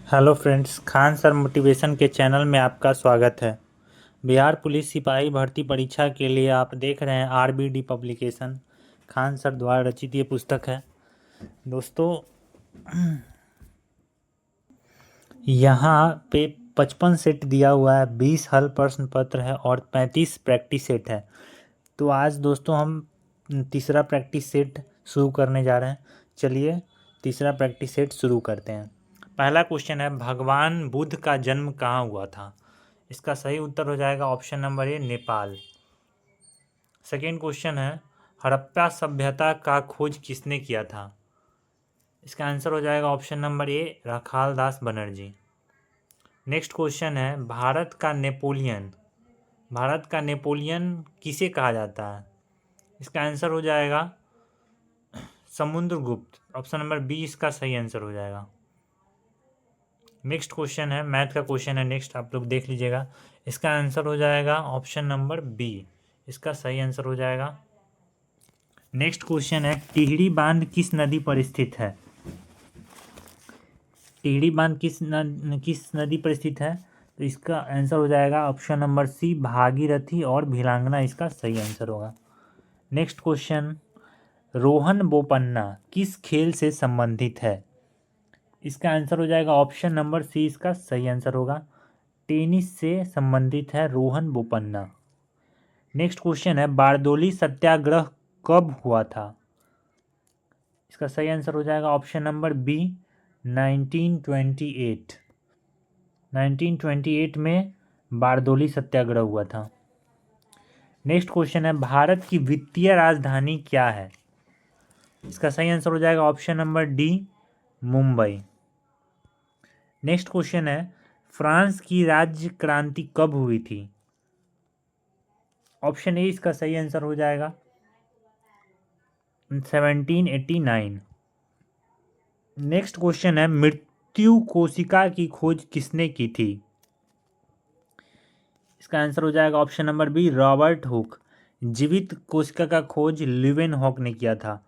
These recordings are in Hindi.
Hello friends, Khan sir motivation के चैनल में आपका स्वागत है। बिहार पुलिस सिपाही भर्ती परीक्षा के लिए आप देख रहे हैं आरबीडी पब्लिकेशन। खान सर द्वारा रचित ये पुस्तक है। दोस्तों, यहाँ पे 55 सेट दिया हुआ है, 20 हल प्रश्न पत्र है और 35 प्रैक्टिस सेट है। तो आज दोस्तों हम तीसरा प्रैक्टिस सेट शुरू करने जा रहे हैं। चलिए तीसरा प्रैक्टिस सेट शुरू करते हैं। पहला क्वेश्चन है, भगवान बुद्ध का जन्म कहाँ हुआ था? इसका सही उत्तर हो जाएगा option number A, Nepal. Second question है, हड़प्पा सभ्यता का खोज किसने किया था? इसका आंसर हो जाएगा option number A, Rakhal Das Banerjee. Next question है, भारत का नेपोलियन किसे कहा जाता है? इसका आंसर हो जाएगा समुद्रगुप्त। ऑप्शन नंबर बी इसका सही आंसर हो जाएगा। नेक्स्ट क्वेश्चन है, मैथ का क्वेश्चन है, नेक्स्ट आप लोग देख लीजिएगा। इसका आंसर हो जाएगा ऑप्शन नंबर बी, इसका सही आंसर हो जाएगा। नेक्स्ट क्वेश्चन है, टिहरी बांध किस नदी पर स्थित है? टिहरी बांध किस नदी पर स्थित है? तो इसका आंसर हो जाएगा ऑप्शन नंबर सी, भागीरथी और भिलांगना इसका सही आंसर होगा। नेक्स्ट क्वेश्चन, रोहन बोपन्ना किस खेल से संबंधित है? इसका आंसर हो जाएगा ऑप्शन नंबर सी, इसका सही आंसर होगा। टेनिस से संबंधित है रोहन बोपन्ना। नेक्स्ट क्वेश्चन है, बारदोली सत्याग्रह कब हुआ था? इसका सही आंसर हो जाएगा ऑप्शन नंबर बी, 1928। 1928 में बारदोली सत्याग्रह हुआ था। नेक्स्ट क्वेश्चन है, भारत की वित्तीय राजधानी क्या है? इसका सही आंसर हो जाएगा option number D, Mumbai. Next question है, फ्रांस की राज्य क्रांति कब हुई थी? ऑप्शन ए इसका सही आंसर हो जाएगा 1789। नेक्स्ट क्वेश्चन है, मृत्यु कोशिका की खोज किसने की थी? इसका आंसर हो जाएगा option number B, Robert Hooke. जीवित कोशिका का खोज ल्यूवेनहॉक ने किया था,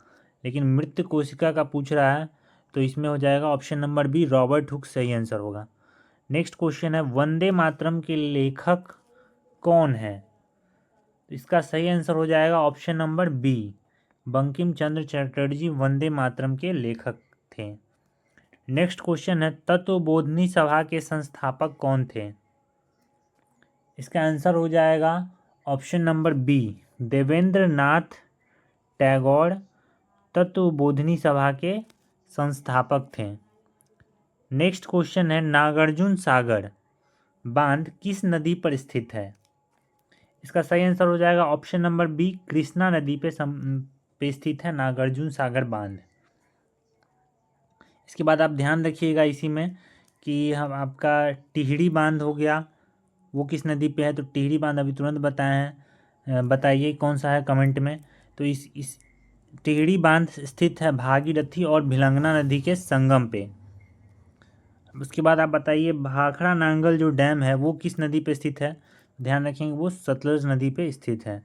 लेकिन मृत कोशिका का पूछ रहा है तो इसमें हो जाएगा option number B, Robert Hooke सही आंसर होगा। नेक्स्ट क्वेश्चन है, वंदे मातरम के लेखक कौन है? तो इसका सही आंसर हो जाएगा option number B, Bankim Chandra Chatterjee Vande Mataram के लेखक थे। नेक्स्ट क्वेश्चन है, तत्वबोधिनी सभा के संस्थापक कौन थे? इसका आंसर हो जाएगा option number B, Devendra Nath Tagore Tattvabodhini सभा के संस्थापक थे। नेक्स्ट क्वेश्चन है, नागार्जुन सागर बांध किस नदी पर स्थित है? इसका सही आंसर हो जाएगा ऑप्शन नंबर बी, कृष्णा नदी पे स्थित है नागार्जुन सागर बांध। इसके बाद आप ध्यान रखिएगा इसी में कि हम आपका टिहरी बांध हो गया, वो किस नदी पे है? तो टिहरी बांध अभी तुरंत बताए हैं, बताइए कौन सा है कमेंट में। तो इस टिहरी बांध स्थित है भागीरथी और भिलंगना नदी के संगम पे। उसके बाद आप बताइए, भाखड़ा नांगल जो डैम है वो किस नदी पे स्थित है? ध्यान रखेंगे वो सतलज नदी पे स्थित है।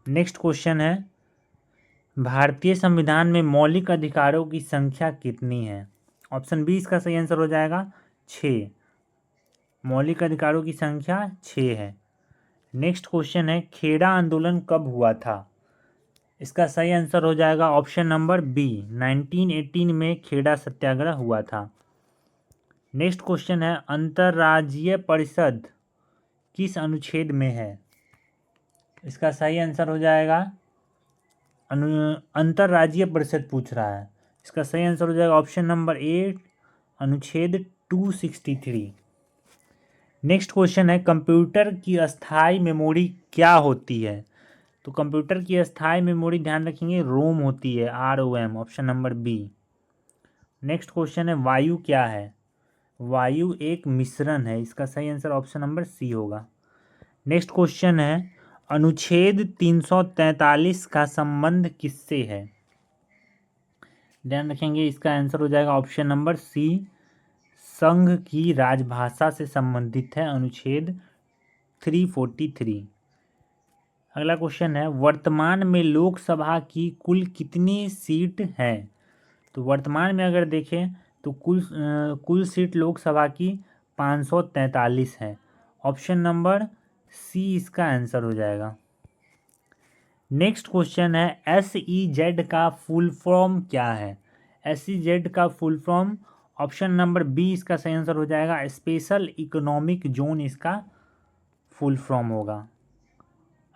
नेक्स्ट क्वेश्चन है, भारतीय संविधान में मौलिक अधिकारों की संख्या कितनी है? ऑप्शन बी इसका सही आंसर हो जाएगा 6। मौलिक अधिकारों की संख्या 6 है। नेक्स्ट क्वेश्चन है, खेड़ा आंदोलन कब हुआ था? इसका सही आंसर हो जाएगा ऑप्शन नंबर बी, 1918 में खेड़ा सत्याग्रह हुआ था। नेक्स्ट क्वेश्चन है, अंतर्राज्यीय परिषद किस अनुच्छेद में है? इसका सही आंसर हो जाएगा अंतर्राज्यीय परिषद पूछ रहा है, इसका सही आंसर हो जाएगा ऑप्शन नंबर ए, अनुच्छेद 263। नेक्स्ट क्वेश्चन है, कंप्यूटर की अस्थाई मेमोरी क्या होती है? तो कंप्यूटर की अस्थाई मेमोरी ध्यान रखेंगे रोम होती है, ROM, option number B. Next question है, वायु क्या है? वायु एक मिश्रण है, इसका सही आंसर ऑप्शन नंबर सी होगा। नेक्स्ट क्वेश्चन है, अनुच्छेद 343 का संबंध किससे है? ध्यान रखेंगे इसका आंसर हो जाएगा ऑप्शन नंबर सी, संघ की राजभाषा से संबंधित है, अनुच्छेद 343। अगला क्वेश्चन है, वर्तमान में लोकसभा की कुल कितनी सीट है? तो वर्तमान में अगर देखें तो कुल सीट लोकसभा की 543 है। ऑप्शन नंबर सी इसका आंसर हो जाएगा। नेक्स्ट क्वेश्चन है SEZ का फुल फॉर्म क्या है? SEZ का full form option number B इसका सही आंसर हो जाएगा, स्पेशल इकोनॉमिक जोन इसका फुल फॉर्म होगा।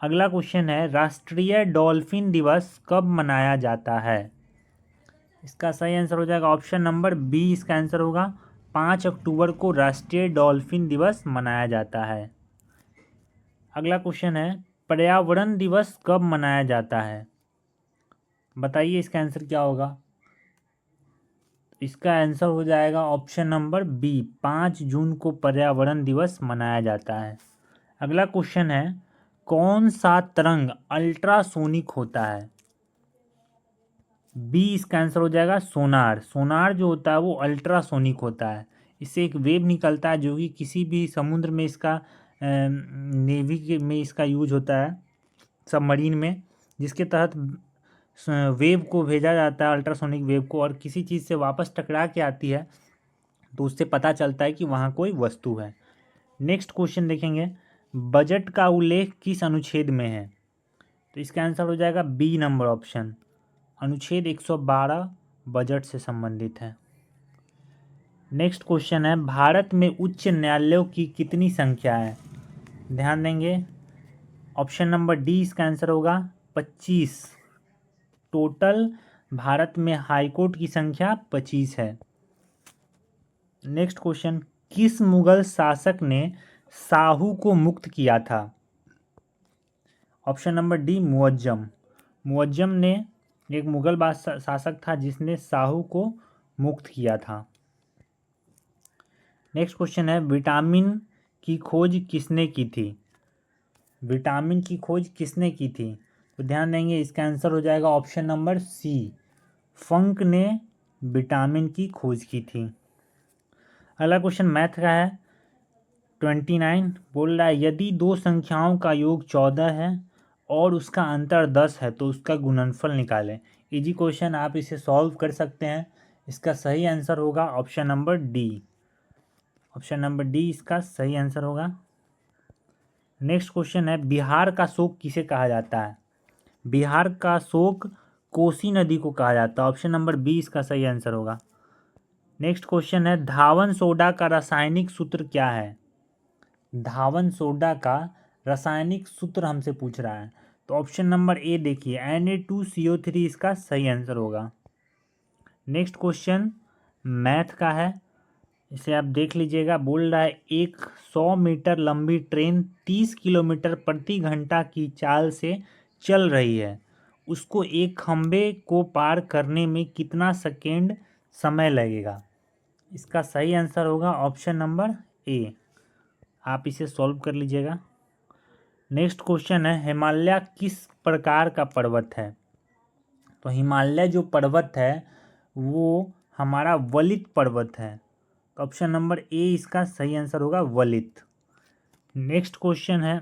अगला क्वेश्चन है राष्ट्रीय डॉल्फिन दिवस कब मनाया जाता है? इसका सही आंसर हो जाएगा ऑप्शन नंबर बी इसका आंसर होगा, 5 अक्टूबर को राष्ट्रीय डॉल्फिन दिवस मनाया जाता है। अगला क्वेश्चन है पर्यावरण दिवस कब मनाया जाता है? बताइए इसका आंसर क्या होगा। इसका आंसर हो जाएगा ऑप्शन नंबर बी, 5 जून को पर्यावरण दिवस मनाया जाता है। अगला क्वेश्चन है कौन सा तरंग अल्ट्रासोनिक होता है? बी इसका आंसर हो जाएगा सोनार। सोनार जो होता है वो अल्ट्रासोनिक होता है। इससे एक वेव निकलता है जो कि किसी भी समुद्र में इसका नेवी के में इसका यूज होता है, सबमरीन में, जिसके तहत वेव को भेजा जाता है, अल्ट्रासोनिक वेव को, और किसी चीज़ से वापस टकरा के आती है तो उससे पता चलता है कि वहाँ कोई वस्तु है। नेक्स्ट क्वेश्चन देखेंगे बजट का उल्लेख किस अनुच्छेद में है? तो इसका आंसर हो जाएगा बी नंबर ऑप्शन, अनुच्छेद 112 बजट से संबंधित है। नेक्स्ट क्वेश्चन है भारत में उच्च न्यायालयों की कितनी संख्या है? ध्यान देंगे, ऑप्शन नंबर डी इसका आंसर होगा 25। टोटल भारत में हाईकोर्ट की संख्या 25 है। नेक्स्ट क्वेश्चन किस मुगल शासक ने साहू को मुक्त किया था? Option number D Muazzam. Muazzam ने एक मुगल शासक था जिसने साहू को मुक्त किया था। नेक्स्ट क्वेश्चन है विटामिन की खोज किसने की थी? विटामिन की खोज किसने की थी? तो ध्यान देंगे इसका आंसर हो जाएगा ऑप्शन नंबर सी, फंक ने विटामिन की खोज की थी। अगला क्वेश्चन मैथ का है 29, बोल रहा है यदि दो संख्याओं का योग 14 है और उसका अंतर 10 है तो उसका गुणनफल निकालें। इजी क्वेश्चन, आप इसे सॉल्व कर सकते हैं। इसका सही आंसर होगा option number D. Option number D इसका सही आंसर होगा। नेक्स्ट क्वेश्चन है बिहार का शोक किसे कहा जाता है? बिहार का शोक कोसी नदी को कहा जाता है। ऑप्शन नंबर बी इसका सही आंसर होगा। नेक्स्ट क्वेश्चन है धावन सोडा का रासायनिक सूत्र क्या है? धावन सोडा का रासायनिक सूत्र हमसे पूछ रहा है, तो ऑप्शन नंबर ए देखिए Na2CO3 इसका सही आंसर होगा। नेक्स्ट क्वेश्चन मैथ का है, इसे आप देख लीजिएगा। बोल रहा है एक 100 मीटर लंबी ट्रेन 30 किलोमीटर प्रति घंटा की चाल से चल रही है, उसको एक खंबे को पार करने में कितना सेकेंड समय लगेगा? इसका सही आंसर होगा ऑप्शन नंबर ए। आप इसे सॉल्व कर लीजिएगा। नेक्स्ट क्वेश्चन है हिमालय किस प्रकार का पर्वत है? तो हिमालय जो पर्वत है वो हमारा वलित पर्वत है। तो ऑप्शन नंबर ए इसका सही आंसर होगा वलित। नेक्स्ट क्वेश्चन है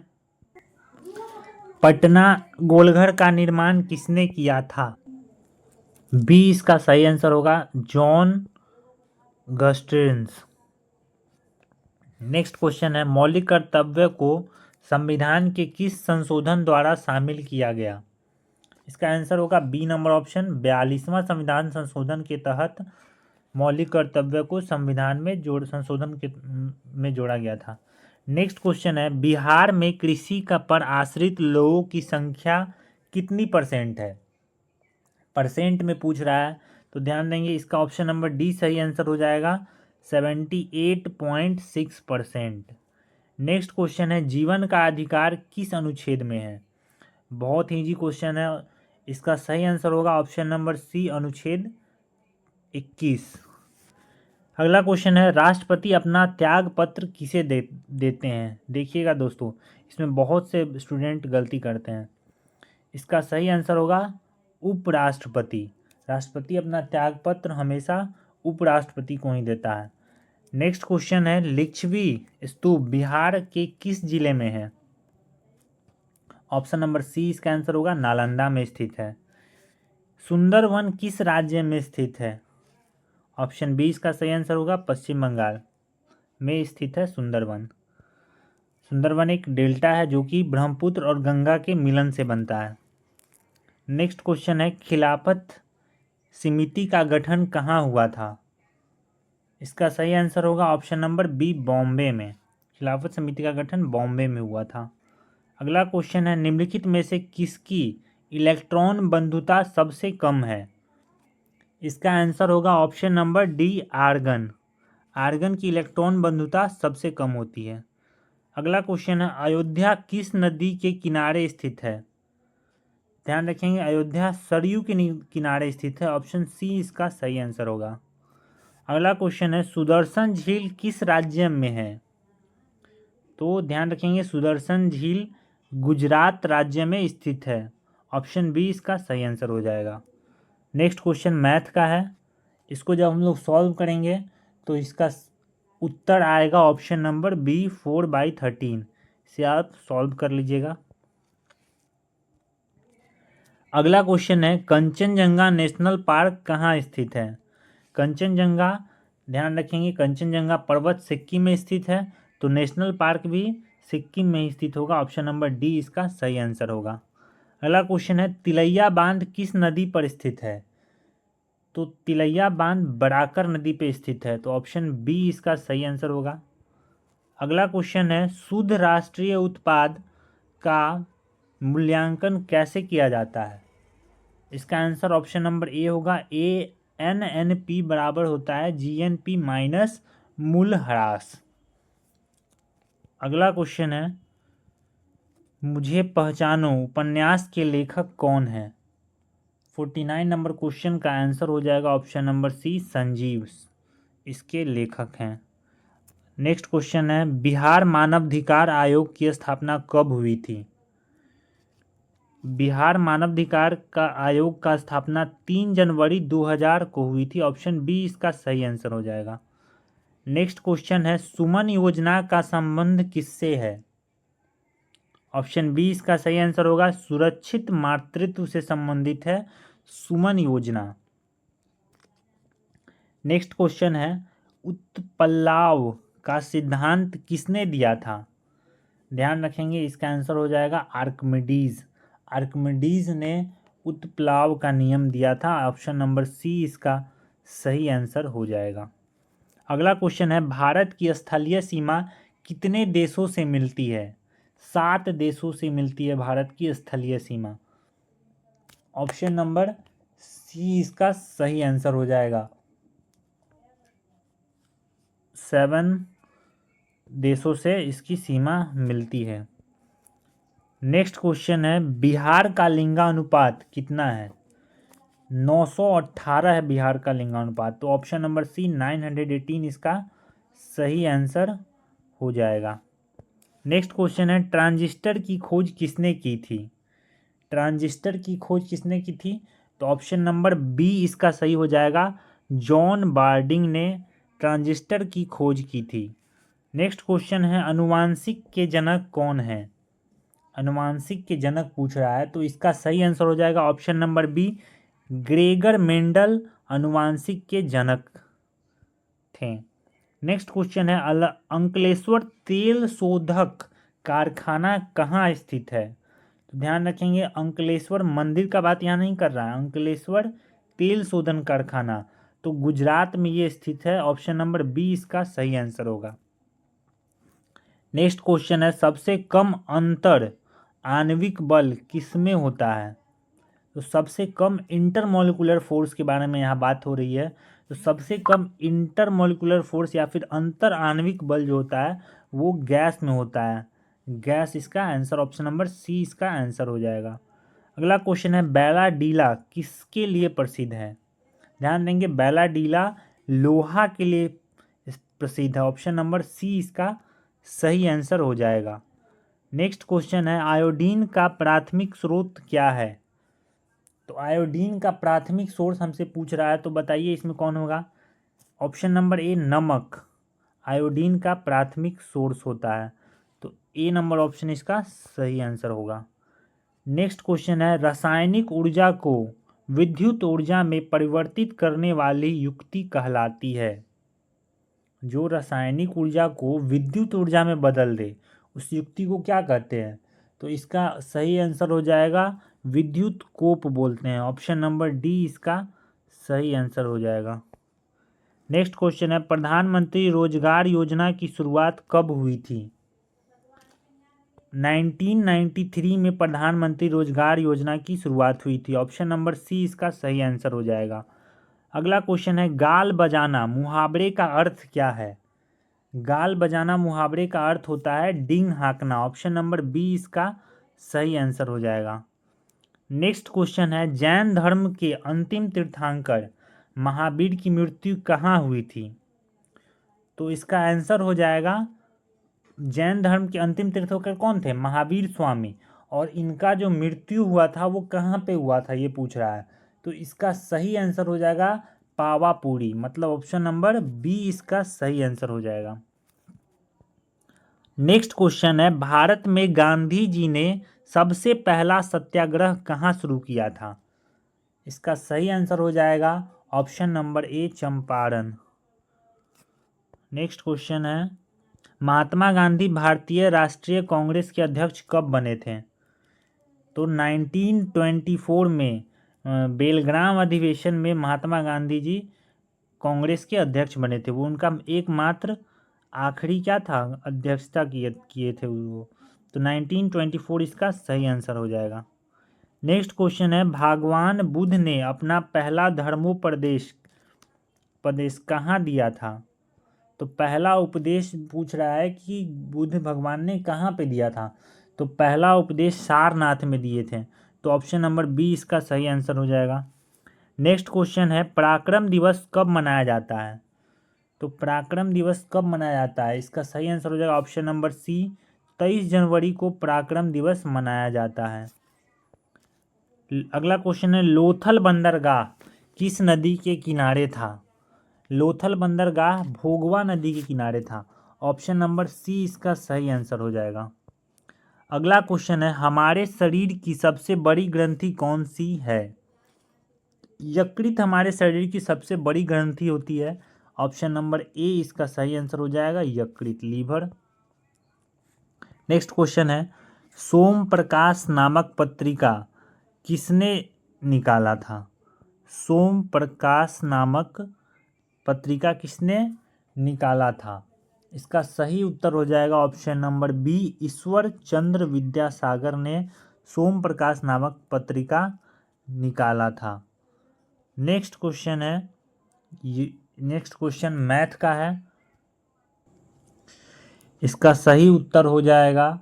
पटना गोलघर का निर्माण किसने किया था? बी इसका सही आंसर होगा जॉन गस्टिन्स। नेक्स्ट क्वेश्चन है मौलिक कर्तव्य को संविधान के किस संशोधन द्वारा शामिल किया गया? इसका आंसर होगा बी नंबर ऑप्शन, 42वां संविधान संशोधन के तहत मौलिक कर्तव्य को संविधान में में जोड़ा गया था। नेक्स्ट क्वेश्चन है बिहार में कृषि का पर आश्रित लोगों की संख्या कितनी परसेंट है? परसेंट में पूछ रहा है, तो ध्यान देंगे इसका ऑप्शन नंबर डी सही आंसर हो जाएगा 78.6%। नेक्स्ट क्वेश्चन है जीवन का अधिकार किस अनुच्छेद में है? बहुत ही इजी क्वेश्चन है, इसका सही आंसर होगा ऑप्शन नंबर सी, अनुच्छेद 21। अगला क्वेश्चन है राष्ट्रपति अपना त्याग पत्र किसे देते हैं? देखिएगा दोस्तों, इसमें बहुत से स्टूडेंट गलती करते हैं। इसका सही आंसर होगा उपराष्ट्रपति। राष्ट्रपति अपना त्याग पत्र हमेशा उपराष्ट्रपति को ही देता है। नेक्स्ट क्वेश्चन है लिच्छवी स्तूप बिहार के किस जिले में है? ऑप्शन नंबर सी इसका आंसर होगा नालंदा में स्थित है। सुंदरवन किस राज्य में स्थित है? ऑप्शन बी इसका सही आंसर होगा। पश्चिम बंगाल में स्थित है सुंदरवन। सुंदरवन एक डेल्टा है जो कि ब्रह्मपुत्र और गंगा के मिलन से बनता है। नेक्स्ट क्वेश्चन है, खिलाफत समिति का गठन कहाँ हुआ था? इसका सही आंसर होगा ऑप्शन नंबर बी, बॉम्बे में। खिलाफत समिति का गठन बॉम्बे में हुआ था। अगला क्वेश्चन है, निम्नलिखित में से किसकी इलेक्ट्रॉन बंधुता सबसे कम है? इसका आंसर होगा option number D, argon. Argon की इलेक्ट्रॉन बंधुता सबसे कम होती है। अगला क्वेश्चन है, अयोध्या किस नदी के किनारे स्थित है? ध्यान रखेंगे, अयोध्या सरयू के किनारे स्थित है। ऑप्शन सी इसका सही आंसर होगा। अगला क्वेश्चन है, सुदर्शन झील किस राज्य में है? तो ध्यान रखेंगे, सुदर्शन झील गुजरात राज्य में स्थित है। ऑप्शन बी इसका सही आंसर हो जाएगा। नेक्स्ट क्वेश्चन मैथ का है। इसको जब हम लोग सॉल्व करेंगे तो इसका उत्तर आएगा ऑप्शन नंबर बी, 4/13। इसे आप सॉल्व कर लीजिएगा। अगला क्वेश्चन है, कंचनजंगा नेशनल पार्क कहाँ स्थित है? कंचनजंगा, ध्यान रखेंगे, कंचनजंगा पर्वत सिक्किम में स्थित है, तो नेशनल पार्क भी सिक्किम में ही स्थित होगा। ऑप्शन नंबर डी इसका सही आंसर होगा। अगला क्वेश्चन है, तिलैया बांध किस नदी पर स्थित है? तो तिलैया बांध बराकर नदी पे स्थित है, तो ऑप्शन बी इसका सही आंसर होगा। अगला क्वेश्चन है, शुद्ध राष्ट्रीय उत्पाद का मूल्यांकन कैसे किया जाता है? इसका आंसर ऑप्शन नंबर ए होगा। ANNP बराबर होता है GNP माइनस मूल्यह्रास। अगला क्वेश्चन है, मुझे पहचानो उपन्यास के लेखक कौन है? 49 नंबर क्वेश्चन का आंसर हो जाएगा ऑप्शन नंबर सी, संजीव इसके लेखक हैं। नेक्स्ट क्वेश्चन है, बिहार मानवाधिकार आयोग की स्थापना कब हुई थी? बिहार मानवाधिकार का आयोग का स्थापना 3 जनवरी 2000 को हुई थी। ऑप्शन बी इसका सही आंसर हो जाएगा। नेक्स्ट क्वेश्चन है, सुमन योजना का संबंध किससे है? ऑप्शन बी इसका सही आंसर होगा। सुरक्षित मातृत्व से संबंधित है सुमन योजना। नेक्स्ट क्वेश्चन है, उत्प्लाव का सिद्धांत किसने दिया था? ध्यान रखेंगे, इसका आंसर हो जाएगा आर्किमिडीज। आर्किमिडीज ने उत्प्लाव का नियम दिया था। ऑप्शन नंबर सी इसका सही आंसर हो जाएगा। अगला क्वेश्चन है, भारत की स्थलीय सीमा कितने देशों से मिलती है? 7 देशों से मिलती है भारत की स्थलीय सीमा। ऑप्शन नंबर सी इसका सही आंसर हो जाएगा। 7 देशों से इसकी सीमा मिलती है। नेक्स्ट क्वेश्चन है, बिहार का लिंगानुपात कितना है? 918 है बिहार का लिंगानुपात, तो ऑप्शन नंबर सी, 918 इसका सही आंसर हो जाएगा। नेक्स्ट क्वेश्चन है, ट्रांजिस्टर की खोज किसने की थी? ट्रांजिस्टर की खोज किसने की थी? तो ऑप्शन नंबर बी इसका सही हो जाएगा। जॉन बार्डिंग ने ट्रांजिस्टर की खोज की थी। नेक्स्ट क्वेश्चन है, अनुवांशिक के जनक कौन है? अनुवांशिक के जनक पूछ रहा है, तो इसका सही आंसर हो जाएगा option number B, Gregor Mendel अनुवांशिक के जनक थे। नेक्स्ट क्वेश्चन है, अंकलेश्वर तेल शोधक कारखाना कहाँ स्थित है? तो ध्यान रखेंगे, अंकलेश्वर मंदिर का बात यहाँ नहीं कर रहा है। अंकलेश्वर तेल शोधन कारखाना तो गुजरात में ये स्थित है। ऑप्शन नंबर बी इसका सही आंसर होगा। नेक्स्ट क्वेश्चन है, सबसे कम अंतर आणविक बल किसमें होता है? तो सबसे कम इंटरमोलिकुलर फोर्स के बारे में यहाँ बात हो रही है। तो सबसे कम इंटरमोलिकुलर फोर्स या फिर अंतर आणविक बल जो होता है वो गैस में होता है। गैस इसका आंसर, ऑप्शन नंबर सी इसका आंसर हो जाएगा। अगला क्वेश्चन है, बैलाडीला किसके लिए प्रसिद्ध है? ध्यान देंगे, बैलाडीला लोहा के लिए प्रसिद्ध है। ऑप्शन नंबर सी इसका सही आंसर हो जाएगा। नेक्स्ट क्वेश्चन है, आयोडीन का प्राथमिक स्रोत क्या है? तो आयोडीन का प्राथमिक सोर्स हमसे पूछ रहा है, तो बताइए इसमें कौन होगा? ऑप्शन नंबर ए, नमक आयोडीन का प्राथमिक सोर्स होता है, तो ए नंबर ऑप्शन इसका सही आंसर होगा। नेक्स्ट क्वेश्चन है, रासायनिक ऊर्जा को विद्युत ऊर्जा में परिवर्तित करने वाली युक्ति कहलाती है? जो रासायनिक ऊर्जा को विद्युत ऊर्जा में बदल दे उस युक्ति को क्या कहते हैं? तो इसका सही आंसर हो जाएगा विद्युत कोप बोलते हैं। ऑप्शन नंबर डी इसका सही आंसर हो जाएगा। नेक्स्ट क्वेश्चन है, प्रधानमंत्री रोजगार योजना की शुरुआत कब हुई थी? 1993 में प्रधानमंत्री रोजगार योजना की शुरुआत हुई थी। ऑप्शन नंबर सी इसका सही आंसर हो जाएगा। अगला क्वेश्चन है, गाल बजाना मुहावरे का अर्थ क्या है? गाल बजाना मुहावरे का अर्थ होता है डींग हाँकना। ऑप्शन नंबर बी इसका सही आंसर हो जाएगा। नेक्स्ट क्वेश्चन है, जैन धर्म के अंतिम तीर्थंकर महावीर की मृत्यु कहाँ हुई थी? तो इसका आंसर हो जाएगा, जैन धर्म के अंतिम तीर्थंकर कौन थे? महावीर स्वामी। और इनका जो मृत्यु हुआ था वो कहाँ पे हुआ था ये पूछ रहा है। तो इसका सही आंसर हो जाएगा पावापुरी, मतलब ऑप्शन नंबर बी इसका सही आंसर हो जाएगा। नेक्स्ट क्वेश्चन है, भारत में गांधी जी ने सबसे पहला सत्याग्रह कहाँ शुरू किया था? इसका सही आंसर हो जाएगा option number A Champaran. Next question है, महात्मा गांधी भारतीय राष्ट्रीय कांग्रेस के अध्यक्ष कब बने थे? तो 1924 में बेलग्राम अधिवेशन में महात्मा गांधी जी कांग्रेस के अध्यक्ष बने थे। वो उनका एकमात्र आखिरी क्या था, अध्यक्षता किए थे वो। तो 1924 इसका सही आंसर हो जाएगा। नेक्स्ट क्वेश्चन है, भगवान बुद्ध ने अपना पहला धर्मोपदेश कहाँ दिया था? तो पहला उपदेश पूछ रहा है कि बुद्ध भगवान ने कहाँ पे दिया था? तो पहला उपदेश सारनाथ में दिए थे। तो ऑप्शन नंबर बी इसका सही आंसर हो जाएगा। नेक्स्ट क्वेश्चन है, पराक्रम दिवस कब मनाया जाता है? तो पराक्रम दिवस कब मनाया जाता है? इसका सही आंसर हो जाएगा ऑप्शन नंबर सी, 23 जनवरी को पराक्रम दिवस मनाया जाता है। अगला क्वेश्चन है, लोथल बंदरगाह किस नदी के किनारे था? लोथल बंदरगाह भोगवा नदी के किनारे था। ऑप्शन नंबर सी इसका सही आंसर हो जाएगा। अगला क्वेश्चन है, हमारे शरीर की सबसे बड़ी ग्रंथि कौन सी है? यकृत हमारे शरीर की सबसे बड़ी ग्रंथि होती है। ऑप्शन नंबर ए इसका सही आंसर हो जाएगा यकृत, लीवर। नेक्स्ट क्वेश्चन है, सोम प्रकाश नामक पत्रिका किसने निकाला था? सोम प्रकाश नामक पत्रिका किसने निकाला था? इसका सही उत्तर हो जाएगा option number B, Ishwar Chandra Vidyasagar ने सोम प्रकाश नामक पत्रिका निकाला था। नेक्स्ट क्वेश्चन है, नेक्स्ट क्वेश्चन मैथ का है। इसका सही उत्तर हो जाएगा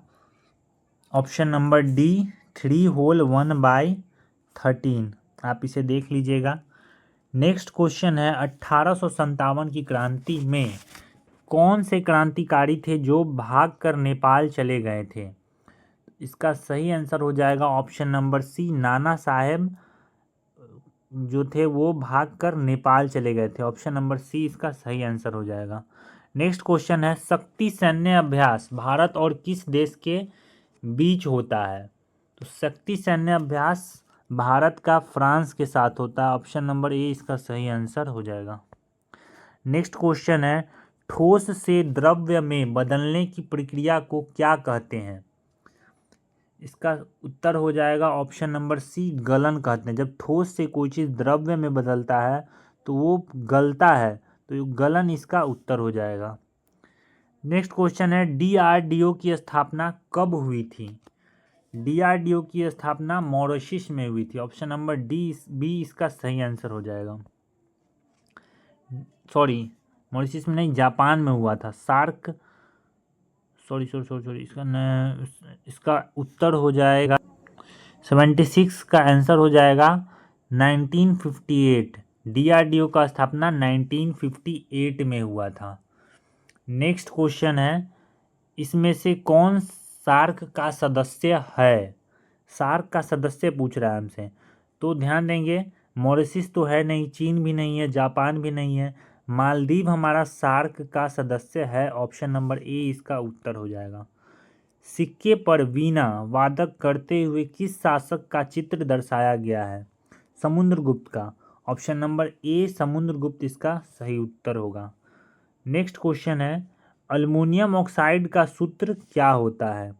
ऑप्शन नंबर डी, 3 होल 1/13। आप इसे देख लीजिएगा। नेक्स्ट क्वेश्चन है, 1857 की क्रांति में कौन से क्रांतिकारी थे जो भागकर नेपाल चले गए थे? इसका सही आंसर हो जाएगा option number C, Nana Saheb जो थे वो भागकर नेपाल चले गए थे। ऑप्शन नंबर सी इसका सही आंसर हो जाएगा। नेक्स्ट क्वेश्चन है, शक्ति सैन्य अभ्यास भारत और किस देश के बीच होता है? तो शक्ति सैन्य अभ्यास भारत का फ्रांस के साथ होता है। ऑप्शन नंबर ए इसका सही आंसर हो जाएगा। नेक्स्ट क्वेश्चन है, ठोस से द्रव्य में बदलने की प्रक्रिया को क्या कहते हैं? इसका उत्तर हो जाएगा ऑप्शन नंबर सी, गलन कहते हैं। जब ठोस से कोई चीज़ द्रव्य में बदलता है तो वो गलता है, तो गलन इसका उत्तर हो जाएगा। नेक्स्ट क्वेश्चन है, डीआरडीओ की स्थापना कब हुई थी? डीआरडीओ की स्थापना मॉरिशस में हुई थी। ऑप्शन नंबर बी इसका सही आंसर हो जाएगा। सॉरी, मॉरिशस में नहीं, जापान में हुआ था। सार्क सॉरी इसका उत्तर हो जाएगा 76 का आंसर हो जाएगा 1958। डीआरडीओ का स्थापना 1958 में हुआ था। नेक्स्ट क्वेश्चन है, इसमें से कौन सार्क का सदस्य है? सार्क का सदस्य पूछ रहा है हमसे। तो ध्यान देंगे, मॉरिशस तो है नहीं, चीन भी नहीं है, जापान भी नहीं है, मालदीव हमारा सार्क का सदस्य है। ऑप्शन नंबर ए इसका उत्तर हो जाएगा। सिक्के पर वीणा वादक करते हुए किस शासक का चित्र दर्शाया गया है? समुद्रगुप्त का। ऑप्शन नंबर ए समुद्रगुप्त इसका सही उत्तर होगा। नेक्स्ट क्वेश्चन है, अल्युमिनियम ऑक्साइड का सूत्र क्या होता है?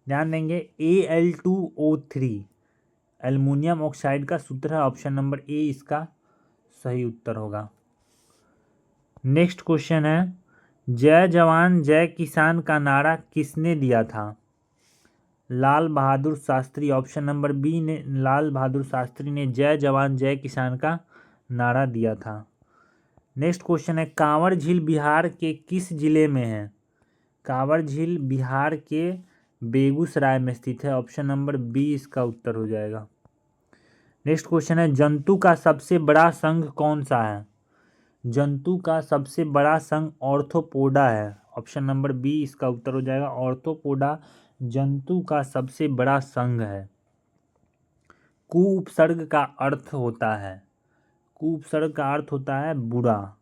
ध्यान देंगे, Al2O3 एल्युमिनियम ऑक्साइड का सूत्र है। ऑप्शन नंबर ए इसका सही उत्तर होगा। नेक्स्ट क्वेश्चन है, जय जवान जय किसान का नारा किसने दिया था? Lal Bahadur Shastri. Option number B ने लाल बहादुर शास्त्री ने जय जवान जय किसान का नारा दिया था। नेक्स्ट क्वेश्चन है, कांवर झील बिहार के किस जिले में है? कांवर झील बिहार के बेगूसराय में स्थित है। ऑप्शन नंबर बी इसका उत्तर हो जाएगा। नेक्स्ट क्वेश्चन है, जंतु का सबसे बड़ा संघ कौन सा है? जंतु का सबसे बड़ा संघ ऑर्थोपोडा है। ऑप्शन नंबर बी इसका उत्तर हो जाएगा। ऑर्थोपोडा जंतु का सबसे बड़ा संघ है। कु उपसर्ग का अर्थ होता है, कु उपसर्ग का अर्थ होता है बुरा।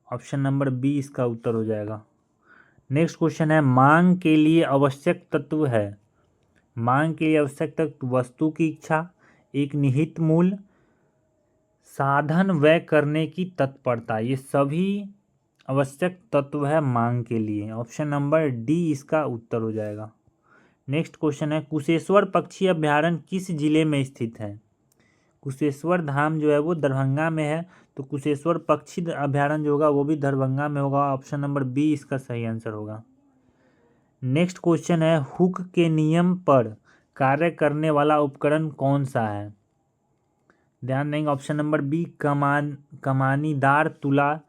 ऑप्शन नंबर बी इसका उत्तर हो जाएगा। नेक्स्ट क्वेश्चन है, मांग के लिए आवश्यक तत्व है। मांग के लिए आवश्यक तत्व वस्तु की इच्छा, एक निहित मूल्य, साधन व्यय करने की तत्परता। ये सभी आवश्यक तत्व है मांग के लिए। ऑप्शन नंबर डी इसका उत्तर हो जाएगा। नेक्स्ट क्वेश्चन है, कुशेश्वर पक्षी अभयारण्य किस जिले में स्थित है? कुशेश्वर धाम जो है वो दरभंगा में है, तो कुशेश्वर पक्षी अभयारण्य जो होगा वो भी दरभंगा में होगा। ऑप्शन नंबर बी इसका सही आंसर होगा। नेक्स्ट क्वेश्चन है, हुक के नियम पर कार्य करने वाला उपकरण कौन सा है? ध्यान देंगे, ऑप्शन नंबर बी कमानीदार तुला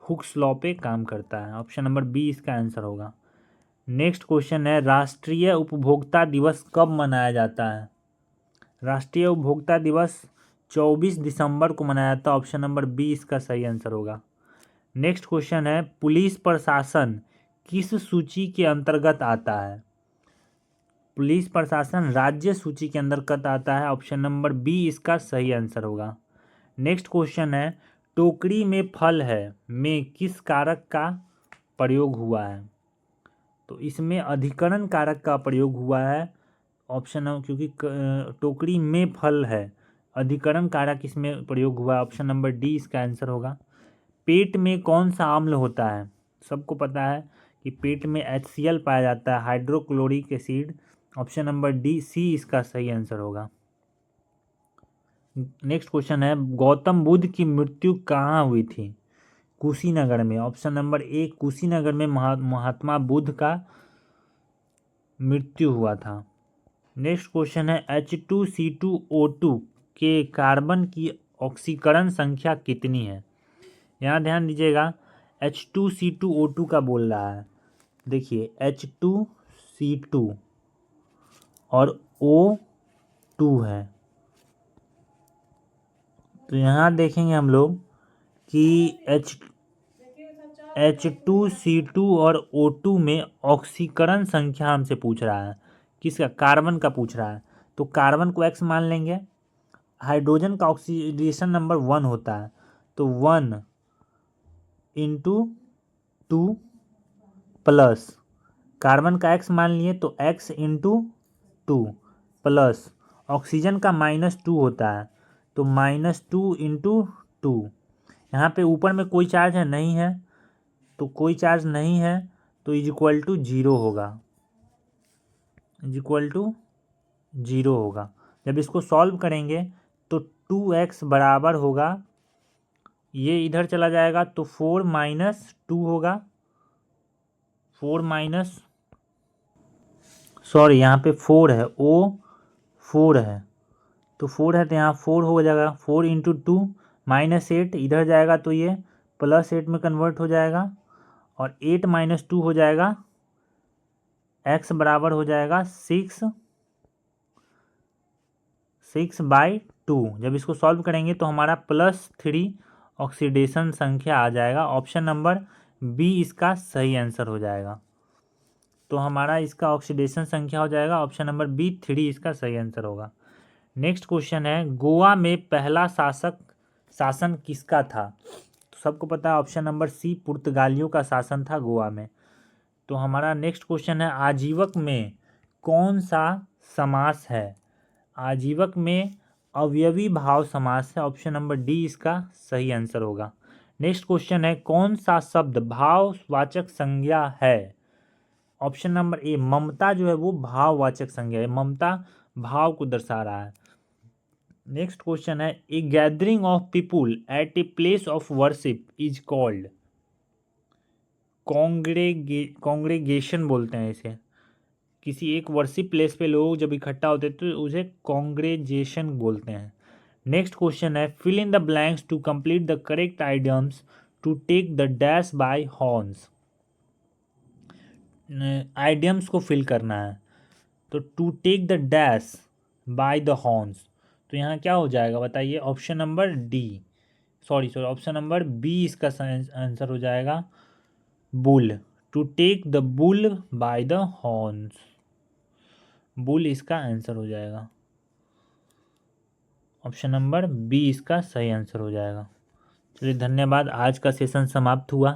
हुक स्लॉ पे काम करता है। ऑप्शन नंबर बी इसका आंसर होगा। नेक्स्ट क्वेश्चन है, राष्ट्रीय उपभोक्ता दिवस कब मनाया जाता है? राष्ट्रीय उपभोक्ता दिवस 24 दिसंबर को मनाया जाता है। ऑप्शन नंबर बी इसका सही आंसर होगा। नेक्स्ट क्वेश्चन है, पुलिस प्रशासन किस सूची के अंतर्गत आता है? पुलिस प्रशासन राज्य सूची के अंतर्गत आता है। ऑप्शन नंबर बी इसका सही आंसर होगा। नेक्स्ट क्वेश्चन है, टोकरी में फल है में किस कारक का प्रयोग हुआ है? तो इसमें अधिकरण कारक का प्रयोग हुआ है। ऑप्शन, क्योंकि टोकरी में फल है, अधिकरण कारक इसमें प्रयोग हुआ है। ऑप्शन नंबर डी इसका आंसर होगा। पेट में कौन सा अम्ल होता है? सबको पता है कि पेट में HCl पाया जाता है, hydrochloric acid. Option number D C इसका सही आंसर होगा। नेक्स्ट क्वेश्चन है, गौतम बुद्ध की मृत्यु कहाँ हुई थी? कुशीनगर में। ऑप्शन नंबर ए कुशीनगर में महात्मा बुद्ध का मृत्यु हुआ था। नेक्स्ट क्वेश्चन है, H2CO2 के कार्बन की ऑक्सीकरण संख्या कितनी है? यहाँ ध्यान दीजिएगा, H2CO2 का बोल रहा है। देखिए H2C2 और O2 है, तो यहाँ देखेंगे हम लोग कि H2C2 और O2 में ऑक्सीकरण संख्या हमसे पूछ रहा है। किसका? कार्बन का पूछ रहा है। तो कार्बन को X मान लेंगे। हाइड्रोजन का ऑक्सीडेशन नंबर 1 होता है, तो 1 × 2 प्लस कार्बन का X मान लिए तो X × 2 प्लस ऑक्सीजन का -2 होता है, तो -2 × 2। यहाँ पे ऊपर में कोई चार्ज है नहीं है, तो कोई चार्ज नहीं है, तो = 0 होगा, =0 होगा। जब इसको सॉल्व करेंगे तो 2x बराबर होगा, ये इधर चला जाएगा तो 4 - 2 होगा, 4 यहाँ पे 4 है, O4 है, तो 4 है तो यहाँ 4 हो जाएगा। 4 × 2 -8 इधर जाएगा तो ये +8 में कन्वर्ट हो जाएगा, और 8 - 2 हो जाएगा, x बराबर हो जाएगा 6/2। जब इसको सॉल्व करेंगे तो हमारा +3 ऑक्सीडेशन संख्या आ जाएगा। ऑप्शन नंबर बी इसका सही आंसर हो जाएगा। तो हमारा इसका ऑक्सीडेशन संख्या हो जाएगा ऑप्शन नंबर बी 3 इसका सही आंसर होगा। नेक्स्ट क्वेश्चन है, गोवा में पहला शासन किसका था? तो सबको पता है ऑप्शन नंबर सी पुर्तगालियों का शासन था गोवा में। तो हमारा नेक्स्ट क्वेश्चन है, आजीवक में कौन सा समास है? आजीवक में अवयवी भाव समास है। ऑप्शन नंबर डी इसका सही आंसर होगा। नेक्स्ट क्वेश्चन है, कौन सा शब्द भाववाचक संज्ञा है? ऑप्शन नंबर ए, ममता जो है वो भाववाचक संज्ञा है, ममता भाव को दर्शा रहा है। नेक्स्ट क्वेश्चन है, a gathering of people at a place of worship is called. Congregation बोलते हैं इसे। किसी एक वर्शिप प्लेस पे लोग जब इकट्ठा होते हैं तो उसे कॉन्ग्रेगेशन बोलते हैं। नेक्स्ट क्वेश्चन है, fill in the blanks to complete the correct idioms to take the dash by horns. Idioms को फिल करना है, तो to take the dash by the horns, तो यहाँ क्या हो जाएगा बताइए? Option number D, sorry option number B इसका आंसर हो जाएगा, bull. To take the bull by the horns, bull इसका आंसर हो जाएगा। ऑप्शन नंबर बी इसका सही आंसर हो जाएगा। चलिए धन्यवाद, आज का सेशन समाप्त हुआ।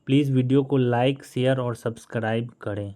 प्लीज़ वीडियो को लाइक शेयर और सब्सक्राइब करें।